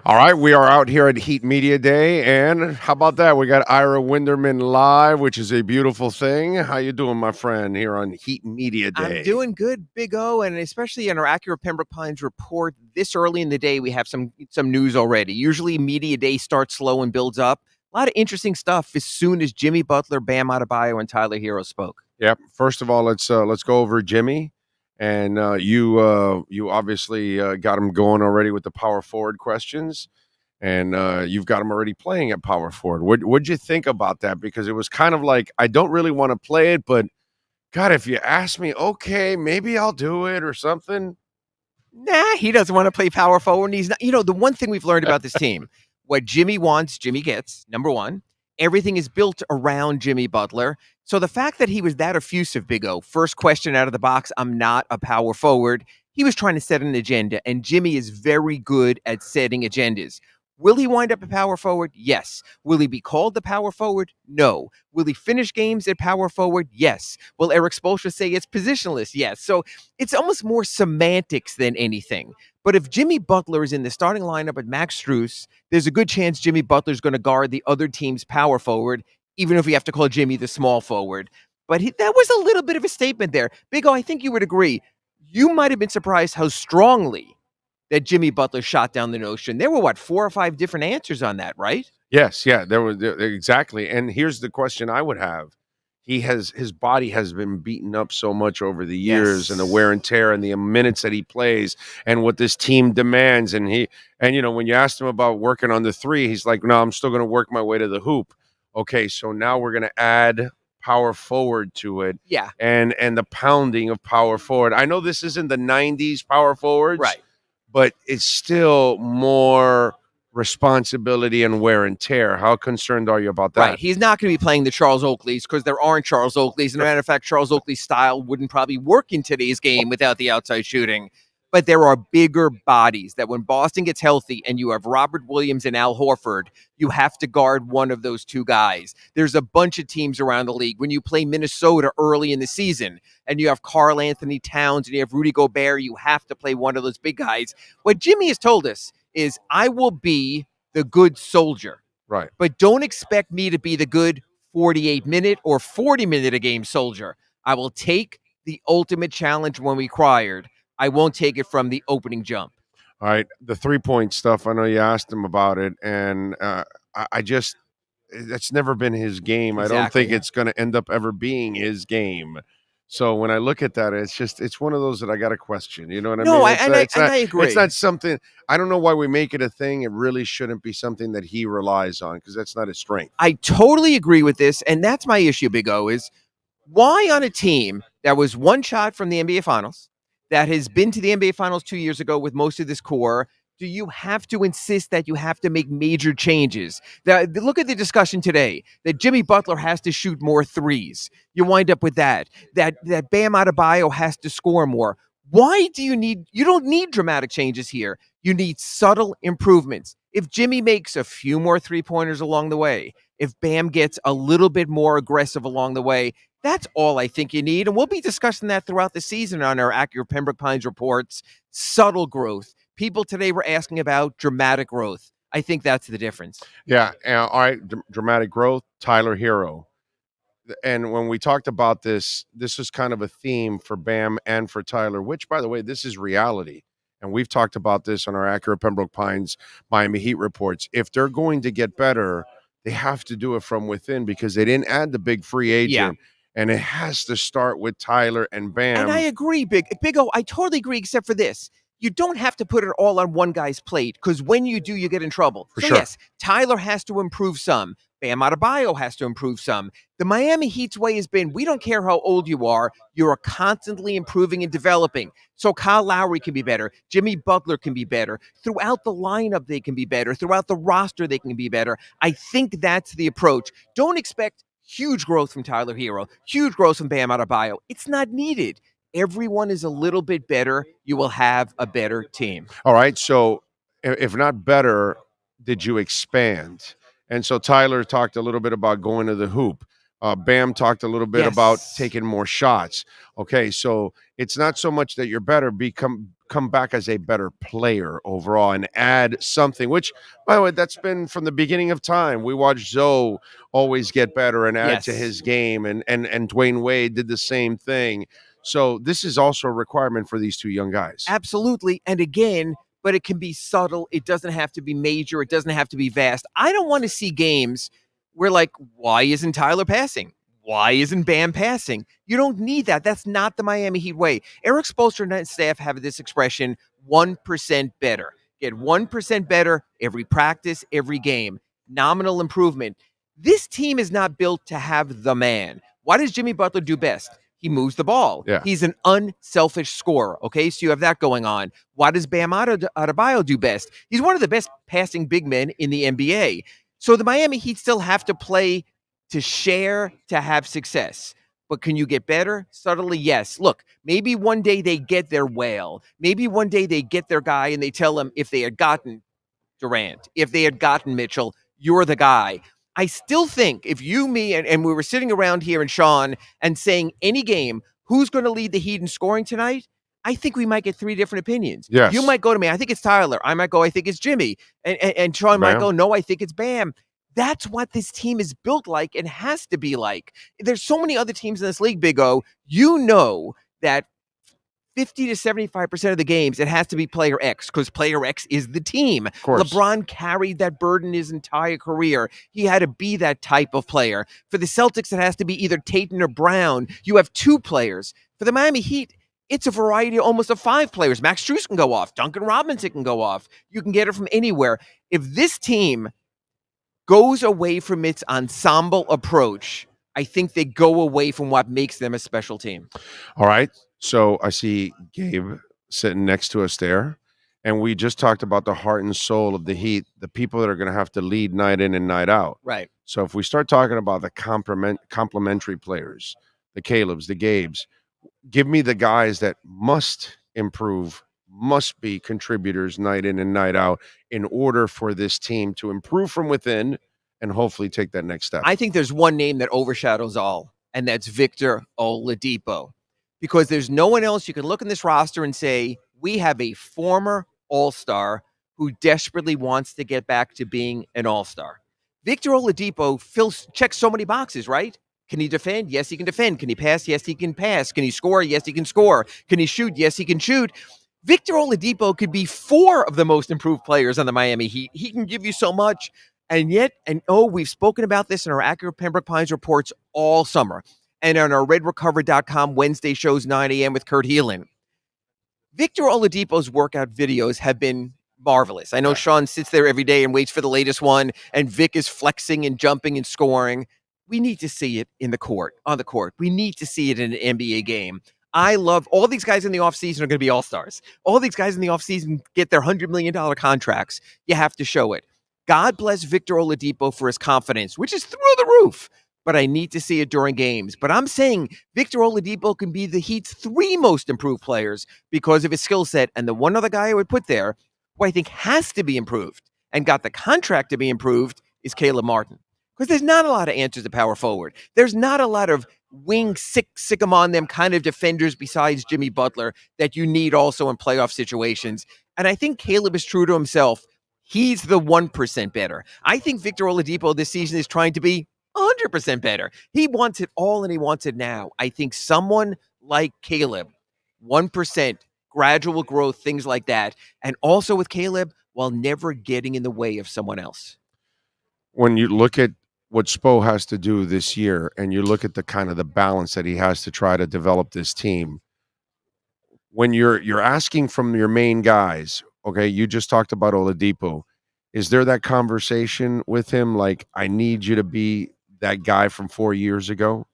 All right, we are out here at Heat Media Day, and how about that? We got Ira Winderman live, which is a beautiful thing. How you doing, my friend, here on Heat Media I'm Day? doing good, Big O, and especially in our Acura Pembroke Pines report this early in the day, we have some news already. Usually, media day starts slow and builds up. A lot of interesting stuff as soon as Jimmy Butler, Bam Adebayo, and Tyler Hero spoke. Yep. First of all, let's go over Jimmy, and you obviously got him going already with the power forward questions, and you've got him already playing at power forward. What'd you think about that? Because it was kind of like I don't really want to play it, but God, if you ask me, okay, maybe I'll do it or something. Nah, he doesn't want to play power forward. And he's not. The one thing we've learned about this team, what Jimmy wants, Jimmy gets. Number one, everything is built around Jimmy Butler. So the fact that he was that effusive, Big O, first question out of the box, I'm not a power forward. He was trying to set an agenda, and Jimmy is very good at setting agendas. Will he wind up a power forward? Yes. Will he be called the power forward? No. Will he finish games at power forward? Yes. Will Eric Spoelstra say it's positionless? Yes. So it's almost more semantics than anything. But if Jimmy Butler is in the starting lineup at Max Strus, there's a good chance Jimmy Butler's going to guard the other team's power forward, even if we have to call Jimmy the small forward. But that was a little bit of a statement there. Big O, I think you would agree. You might have been surprised how strongly that Jimmy Butler shot down the notion. There were, what, 4 or 5 different answers on that, right? Yes, yeah, exactly. And here's the question I would have. His body has been beaten up so much over the years and the Yes. wear and tear and the minutes that he plays and what this team demands. And when you asked him about working on the three, he's like, no, I'm still gonna work my way to the hoop. Okay, so now we're gonna add power forward to it Yeah, and the pounding of power forward. I know this isn't the 90s power forwards, right. but it's still more responsibility and wear and tear. How concerned are you about Right. that? He's not going to be playing the Charles Oakleys because there aren't Charles Oakleys. And a matter of fact, Charles Oakley's style wouldn't probably work in today's game without the outside shooting. But there are bigger bodies that when Boston gets healthy and you have Robert Williams and Al Horford, you have to guard one of those two guys. There's a bunch of teams around the league. When you play Minnesota early in the season and you have Karl Anthony Towns and you have Rudy Gobert, you have to play one of those big guys. What Jimmy has told us is, I will be the good soldier, Right. but don't expect me to be the good 48-minute or 40-minute a game soldier. I will take the ultimate challenge when required. I won't take it from the opening jump. All right. The 3-point stuff, I know you asked him about it. And I just, that's never been his game. I don't think Exactly. it's going to end up ever being his game. So when I look at that, it's one of those that I got to question. You know what I No, mean? I It's and uh, I it's and not I it's agree. not something. I don't know why we make it a thing. It really shouldn't be something that he relies on because that's not his strength. I totally agree with this, and that's my issue, Big O, is why on a team that was one shot from the NBA Finals, that has been to the NBA Finals 2 years ago with most of this core, do you have to insist that you have to make major changes? Look at the discussion today that Jimmy Butler has to shoot more threes. You wind up with that. That Bam Adebayo has to score more. Why do you don't need dramatic changes here. You need subtle improvements. If Jimmy makes a few more three-pointers along the way, if Bam gets a little bit more aggressive along the way, that's all I think you need. And we'll be discussing that throughout the season on our Acura Pembroke Pines reports. Subtle growth. People today were asking about dramatic growth. I think that's the difference. Yeah. All right. Dramatic growth. Tyler Hero. And when we talked about this is kind of a theme for Bam and for Tyler, which, by the way, this is reality. And we've talked about this on our Acura Pembroke Pines Miami Heat reports. If they're going to get better, they have to do it from within because they didn't add the big free Yeah. agent. And it has to start with Tyler and And I Bam agree, Big O. I totally agree, except for this. You don't have to put it all on one guy's plate because when you do, you get in trouble. for So, sure. yes, Tyler has to improve some. Bam Adebayo has to improve some. The Miami Heat's way has been, we don't care how old you are, you're constantly improving and developing. So Kyle Lowry can be better. Jimmy Butler can be better. Throughout the lineup, they can be better. Throughout the roster, they can be better. I think that's the approach. Don't expect huge growth from Tyler Hero, huge growth from Bam Adebayo. It's not needed. Everyone is a little bit better. You will have a better team. All right. So, if not better, did you expand? And so Tyler talked a little bit about going to the hoop. Bam talked a little bit about Yes. taking more shots. Okay, so it's not so much that you're better, come back as a better player overall and add something. Which, by the way, that's been from the beginning of time. We watched Zoe always get better and add to Yes. his game, and Dwayne Wade did the same thing. So this is also a requirement for these two young guys. Absolutely. And again, but it can be subtle. It doesn't have to be major. It doesn't have to be vast. I don't want to see games where, like, why isn't Tyler passing? Why isn't Bam passing? You don't need that. That's not the Miami Heat way. Eric Spoelstra and his staff have this expression 1% better. Get 1% better every practice, every game. Nominal improvement. This team is not built to have the man. Why does Jimmy Butler do best? He moves the ball. Yeah. He's an unselfish scorer. Okay, so you have that going on. Why does Bam Adebayo do best? He's one of the best passing big men in the NBA. So the Miami Heat still have to play to share to have success. But can you get better? Subtly, yes. Look, maybe one day they get their whale. Maybe one day they get their guy and they tell him if they had gotten Durant, if they had gotten Mitchell, you're the guy. I still think if you, me, and we were sitting around here and Sean and saying any game, who's going to lead the Heat in scoring tonight? I think we might get three different opinions. You Yes. might go to me, I think it's Tyler. I might go, I think it's Jimmy. And Sean might Bam. go, no, I think it's Bam. That's what this team is built like and has to be like. There's so many other teams in this league, Big O. You know that 50 to 75% of the games, it has to be player X because player X is the team. Of course. LeBron carried that burden his entire career. He had to be that type of player. For the Celtics, it has to be either Tatum or Brown. You have two players. For the Miami Heat, it's a variety almost of five players. Max Strus can go off. Duncan Robinson can go off. You can get it from anywhere. If this team goes away from its ensemble approach, I think they go away from what makes them a special team. All right. So I see Gabe sitting next to us there. And we just talked about the heart and soul of the Heat, the people that are going to have to lead night in and night out. Right. So if we start talking about the complementary players, the Calebs, the Gabes, give me the guys that must improve, must be contributors night in and night out in order for this team to improve from within and hopefully take that next step. I think there's one name that overshadows all, and that's Victor Oladipo. Because there's no one else you can look in this roster and say, we have a former all-star who desperately wants to get back to being an all-star. Victor Oladipo checks so many boxes, right? Can he defend? Yes, he can defend. Can he pass? Yes, he can pass. Can he score? Yes, he can score. Can he shoot? Yes, he can shoot. Victor Oladipo could be four of the most improved players on the Miami Heat. He can give you so much. And yet, we've spoken about this in our Acura Pembroke Pines reports all summer and on our redrecover.com Wednesday shows 9 a.m. with Kurt Heelan. Victor Oladipo's workout videos have been marvelous. I know Sean sits there every day and waits for the latest one, and Vic is flexing and jumping and scoring. We need to see it on the court. We need to see it in an NBA game. I love all these guys in the offseason are going to be all-stars. All these guys in the offseason get their $100 million contracts. You have to show it. God bless Victor Oladipo for his confidence, which is through the roof. But I need to see it during games. But I'm saying Victor Oladipo can be the Heat's three most improved players because of his skill set. And the one other guy I would put there, who I think has to be improved and got the contract to be improved, is Kayla Martin. Because there's not a lot of answers to power forward. There's not a lot of wing sick them on them kind of defenders besides Jimmy Butler that you need also in playoff situations. And I think Caleb is true to himself. He's the 1% better. I think Victor Oladipo this season is trying to be 100% better. He wants it all and he wants it now. I think someone like Caleb, 1%, gradual growth, things like that. And also with Caleb, while never getting in the way of someone else. When you look at what Spo has to do this year and you look at the kind of the balance that he has to try to develop this team, when you're asking from your main guys, okay, you just talked about Oladipo. Is there that conversation with him like, I need you to be that guy from 4 years ago?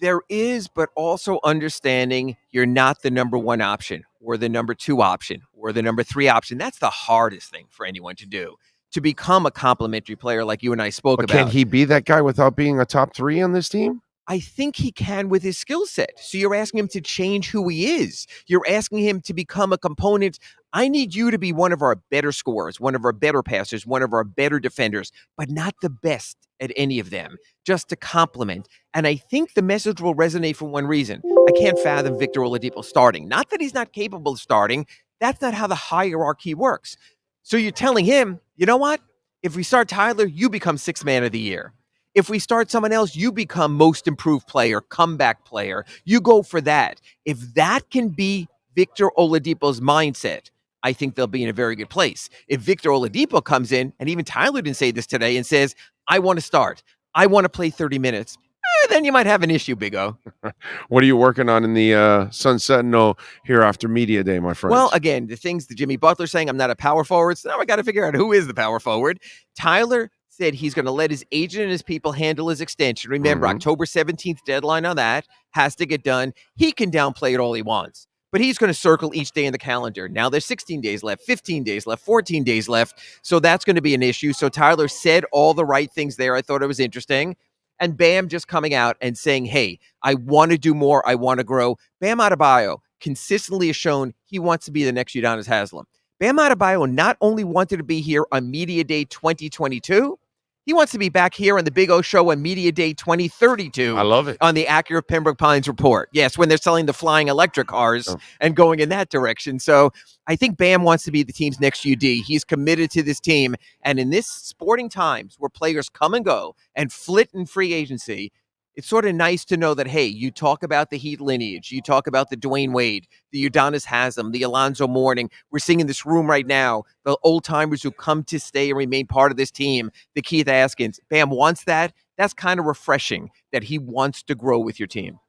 There is, but also understanding you're not the number one option or the number two option or the number three option. That's the hardest thing for anyone to do, to become a complimentary player like you and I spoke But about. can he be that guy without being a top 3 on this team? I think he can with his skill set. So you're asking him to change who he is. You're asking him to become a component. I need you to be one of our better scorers, one of our better passers, one of our better defenders, but not the best at any of them, just to compliment. And I think the message will resonate for one reason. I can't fathom Victor Oladipo starting. Not that he's not capable of starting. That's not how the hierarchy works. So you're telling him, you know what? If we start Tyler, you become sixth man of the year. If we start someone else, you become most improved player, comeback player. You go for that. If that can be Victor Oladipo's mindset, I think they'll be in a very good place. If Victor Oladipo comes in, and even Tyler didn't say this today, and says, I want to start, I want to play 30 minutes, then you might have an issue, Big O. What are you working on in the Sun Sentinel here after Media Day, my friend? Well, again, the things that Jimmy Butler saying, I'm not a power forward. So now I got to figure out who is the power forward. Tyler said he's going to let his agent and his people handle his extension. Remember, October 17th deadline on that has to get done. He can downplay it all he wants, but he's going to circle each day in the calendar. Now there's 16 days left, 15 days left, 14 days left. So that's going to be an issue. So Tyler said all the right things there. I thought it was interesting. And Bam just coming out and saying, hey, I want to do more. I want to grow. Bam Adebayo consistently has shown he wants to be the next Udonis Haslem. Bam Adebayo not only wanted to be here on Media Day 2022, he wants to be back here on the Big O Show on Media Day 2032. I love it. On the Acura Pembroke Pines report. Yes, when they're selling the flying electric cars and going in that direction. So I think Bam wants to be the team's next UD. He's committed to this team. And in this sporting times where players come and go and flit in free agency, it's sort of nice to know that, hey, you talk about the Heat lineage. You talk about the Dwayne Wade, the Udonis Haslem, the Alonzo Mourning. We're seeing in this room right now, the old-timers who come to stay and remain part of this team, the Keith Askins. Bam wants that. That's kind of refreshing that he wants to grow with your team.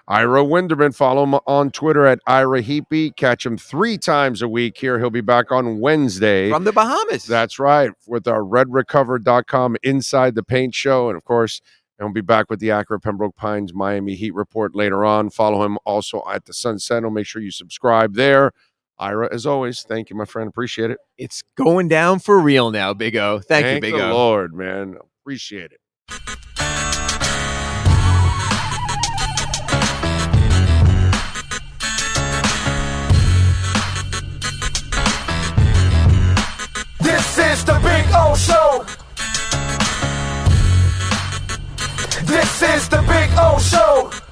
Ira Winderman, follow him on Twitter at Ira Heapy. Catch him 3 times a week here. He'll be back on Wednesday. From the Bahamas. That's right, with our redrecover.com Inside the Paint show. And, of course, and we'll be back with the Acura Pembroke Pines Miami Heat report later on. Follow him also at the Sun Sentinel. Make sure you subscribe there. Ira, as always, thank you, my friend. Appreciate it. It's going down for real now, Big O. Thank you, Big O. Thank the Lord, man. Appreciate it. This is the Big O Show. This is the Big O Show.